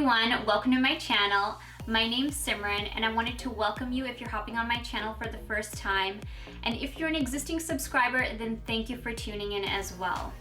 everyone, welcome to my channel. My name's Simran and I wanted to welcome you if you're hopping on my channel for the first time. And if you're an existing subscriber, then thank you for tuning in as well.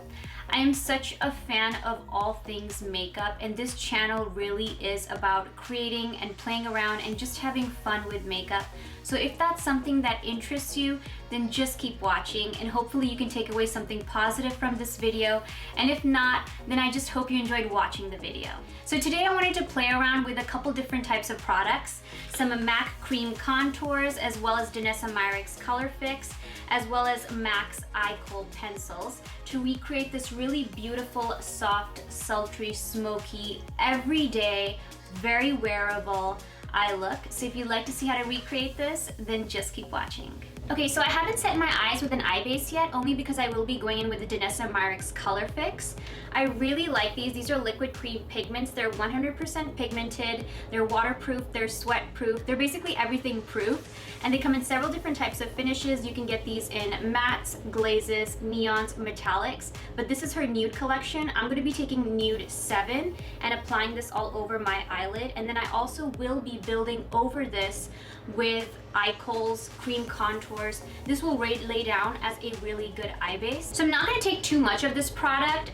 I am such a fan of all things makeup, and this channel really is about creating and playing around and just having fun with makeup. So if that's something that interests you, then just keep watching and hopefully you can take away something positive from this video. And if not, then I just hope you enjoyed watching the video. So today I wanted to play around with a couple different types of products, some MAC cream contours, as well as Danessa Myricks color fix, as well as MAC's Eye Kohl pencils to recreate this really beautiful, soft, sultry, smoky, everyday, very wearable eye look. So if you'd like to see how to recreate this, then just keep watching. Okay, so I haven't set my eyes with an eye base yet, only because I will be going in with the Danessa Myricks color fix. I really like these. These are liquid cream pigments. They're 100% pigmented, they're waterproof, they're sweat proof, they're basically everything proof. And they come in several different types of finishes. You can get these in mattes, glazes, neons, metallics, but this is her Nude collection. I'm gonna be taking Nude 7 and applying this all over my eyelid. And then I also will be building over this with Eye Kohl's cream contours. This will lay down as a really good eye base. So I'm not gonna take too much of this product.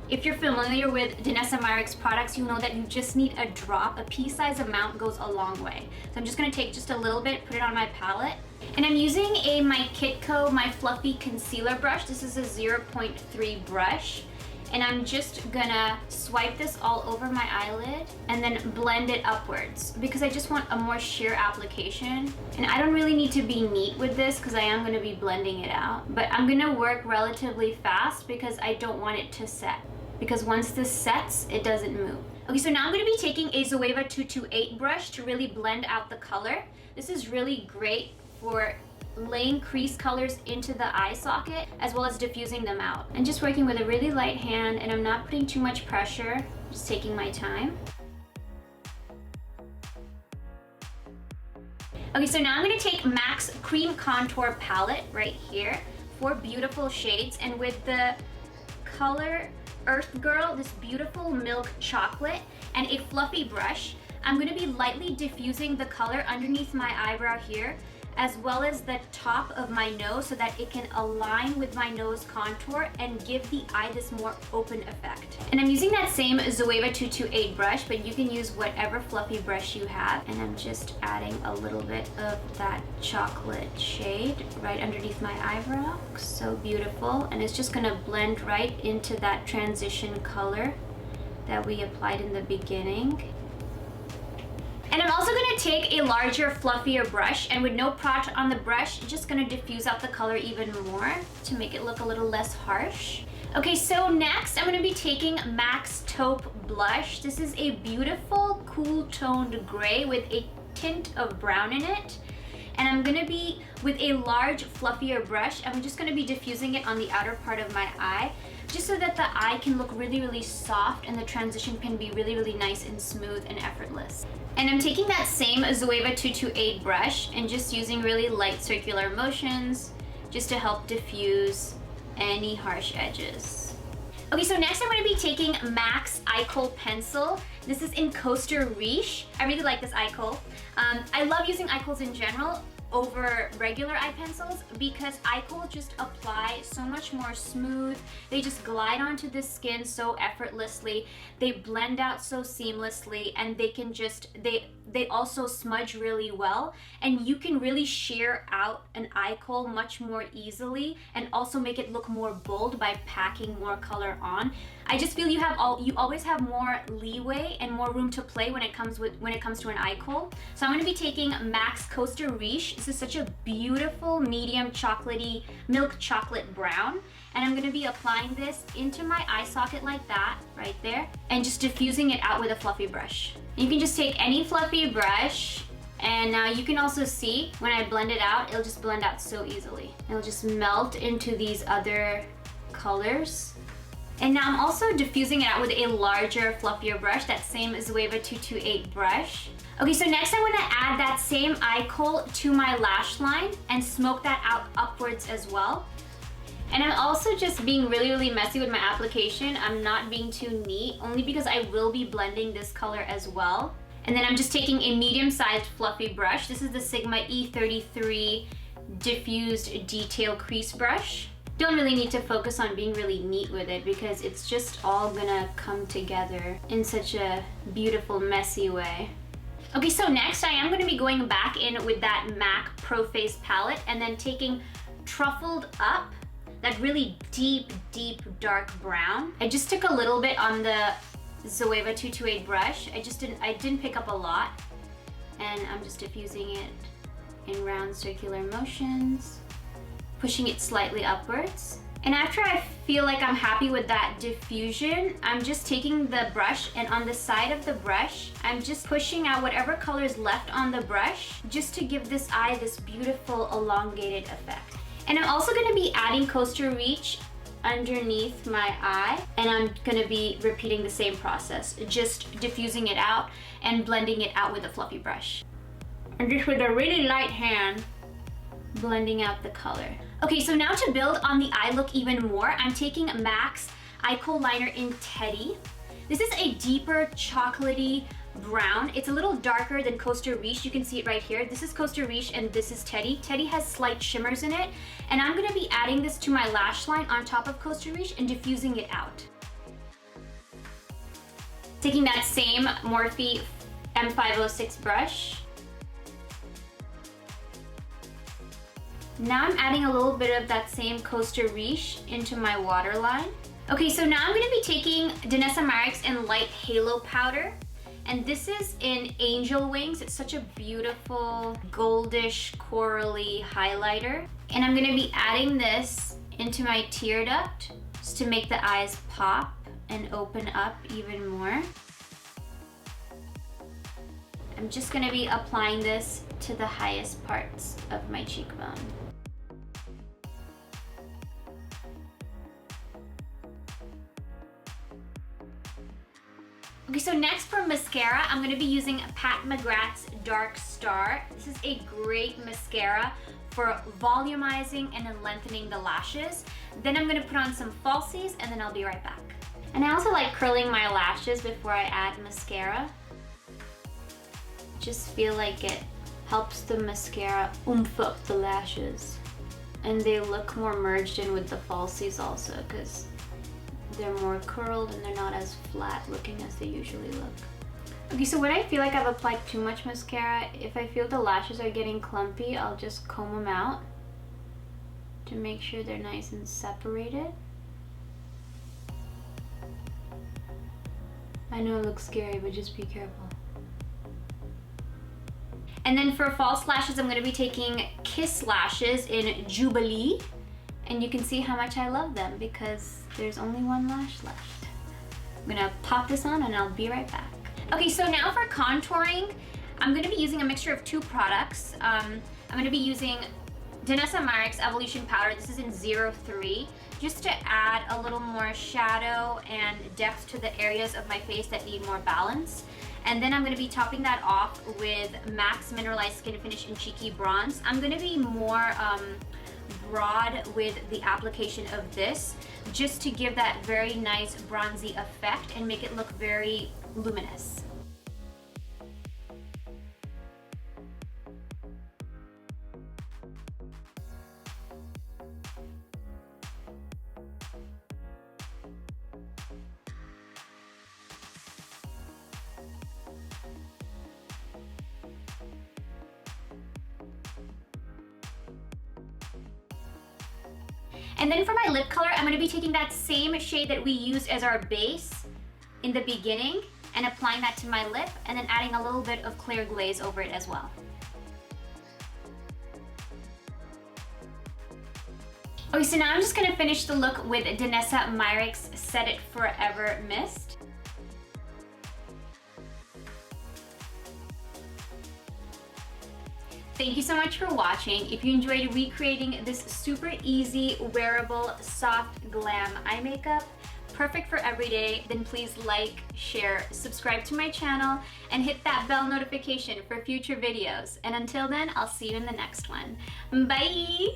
If you're familiar with Danessa Myricks products, you know that you just need a drop. A pea-sized amount goes a long way. So I'm just gonna take just a little bit, put it on my palette. And I'm using my Kitco, my fluffy concealer brush. This is a 0.3 brush. And I'm just gonna swipe this all over my eyelid and then blend it upwards because I just want a more sheer application. And I don't really need to be neat with this because I am gonna be blending it out. But I'm gonna work relatively fast because I don't want it to set. Because once this sets, it doesn't move. Okay, so now I'm gonna be taking a Zoeva 228 brush to really blend out the color. This is really great for laying crease colors into the eye socket as well as diffusing them out. And just working with a really light hand, and I'm not putting too much pressure, just taking my time. Okay, so now I'm gonna take MAC's Cream Contour Palette right here, 4 beautiful shades, and with the color Earth Girl, this beautiful milk chocolate, and a fluffy brush, I'm gonna be lightly diffusing the color underneath my eyebrow here, as well as the top of my nose so that it can align with my nose contour and give the eye this more open effect. And I'm using that same Zoeva 228 brush, but you can use whatever fluffy brush you have. And I'm just adding a little bit of that chocolate shade right underneath my eyebrow. So beautiful. And it's just gonna blend right into that transition color that we applied in the beginning. And I'm also gonna take a larger, fluffier brush, and with no product on the brush, just gonna diffuse out the color even more to make it look a little less harsh. Okay, so next I'm gonna be taking MAC's Taupe Blush. This is a beautiful, cool toned gray with a tint of brown in it. And I'm gonna be, with a large, fluffier brush, I'm just gonna be diffusing it on the outer part of my eye, just so that the eye can look really, really soft and the transition can be really, really nice and smooth and effortless. And I'm taking that same Zoeva 228 brush and just using really light circular motions just to help diffuse any harsh edges. Okay, so next I'm going to be taking MAC's Eye Kohl pencil. This is in Costa Riche. I really like this Eye Kohl. I love using Eye Kohls in general over regular eye pencils because Eye Kohl just apply so much more smooth. They just glide onto the skin so effortlessly. They blend out so seamlessly, and they can just, they also smudge really well, and you can really sheer out an Eye Kohl much more easily and also make it look more bold by packing more color on. I just feel you always have more leeway and more room to play when it comes to an Eye Kohl. So I'm going to be taking MAC's Costa Riche. This is such a beautiful medium chocolatey milk chocolate brown, and I'm going to be applying this into my eye socket like that right there and just diffusing it out with a fluffy brush. You can just take any fluffy brush, and now you can also see when I blend it out, it'll just blend out so easily. It'll just melt into these other colors. And now I'm also diffusing it out with a larger, fluffier brush, that same Zoeva 228 brush. Okay, so next I'm gonna add that same Eye Kohl to my lash line and smoke that out upwards as well. And I'm also just being really messy with my application. I'm not being too neat, only because I will be blending this color as well. And then I'm just taking a medium-sized fluffy brush. This is the Sigma E33 Diffused Detail Crease Brush. Don't really need to focus on being really neat with it because it's just all gonna come together in such a beautiful, messy way. Okay, so next I am gonna be going back in with that MAC Pro Face palette and then taking Truffled Up, that really deep dark brown. I just took a little bit on the Zoeva 228 brush. I didn't pick up a lot, and I'm just diffusing it in round circular motions, pushing it slightly upwards. And after I feel like I'm happy with that diffusion, I'm just taking the brush, and on the side of the brush, I'm just pushing out whatever color is left on the brush just to give this eye this beautiful elongated effect. And I'm also gonna be adding Costa Riche underneath my eye, and I'm gonna be repeating the same process, just diffusing it out and blending it out with a fluffy brush. And just with a really light hand, blending out the color. Okay, so now to build on the eye look even more, I'm taking MAC's Eye Kohl Liner in Teddy. This is a deeper chocolatey brown. It's a little darker than Costa Riche. You can see it right here. This is Costa Riche and this is Teddy. Teddy has slight shimmers in it. And I'm gonna be adding this to my lash line on top of Costa Riche and diffusing it out. Taking that same Morphe M506 brush. Now I'm adding a little bit of that same Costa Riche into my waterline. Okay, so now I'm gonna be taking Danessa Myricks Enlighet Halo Powder. And this is in Angel Wings. It's such a beautiful goldish corally highlighter. And I'm gonna be adding this into my tear duct just to make the eyes pop and open up even more. I'm just gonna be applying this to the highest parts of my cheekbone. Okay, so next for mascara, I'm gonna be using Mcgrath's Dark Star. This is a great mascara for volumizing and lengthening the lashes. Then I'm gonna put on some falsies and then I'll be right back. And I also like curling my lashes before I add mascara. Just feel like it helps the mascara oomph up the lashes. And they look more merged in with the falsies also, because they're more curled and they're not as flat looking as they usually look. Okay, so when I feel like I've applied too much mascara, if I feel the lashes are getting clumpy, I'll just comb them out to make sure they're nice and separated. I know it looks scary, but just be careful. And then for false lashes, I'm gonna be taking Kiss Lashes in Jubilee. And you can see how much I love them because there's only one lash left. I'm gonna pop this on and I'll be right back. Okay, so now for contouring, I'm gonna be using a mixture of two products. I'm gonna be using Danessa Myricks Evolution Powder. This is in 03, just to add a little more shadow and depth to the areas of my face that need more balance. And then I'm gonna be topping that off with MAC's Mineralize Skinfinish in Cheeky Bronze. I'm gonna be more broad with the application of this, just to give that very nice bronzy effect and make it look very luminous. And then for my lip color, I'm gonna be taking that same shade that we used as our base in the beginning and applying that to my lip, and then adding a little bit of clear glaze over it as well. Okay, so now I'm just gonna finish the look with Danessa Myricks Set It Forever Mist. Thank you so much for watching. If you enjoyed recreating this super easy, wearable, soft, glam eye makeup, perfect for every day, then please like, share, subscribe to my channel, and hit that bell notification for future videos. And until then, I'll see you in the next one. Bye!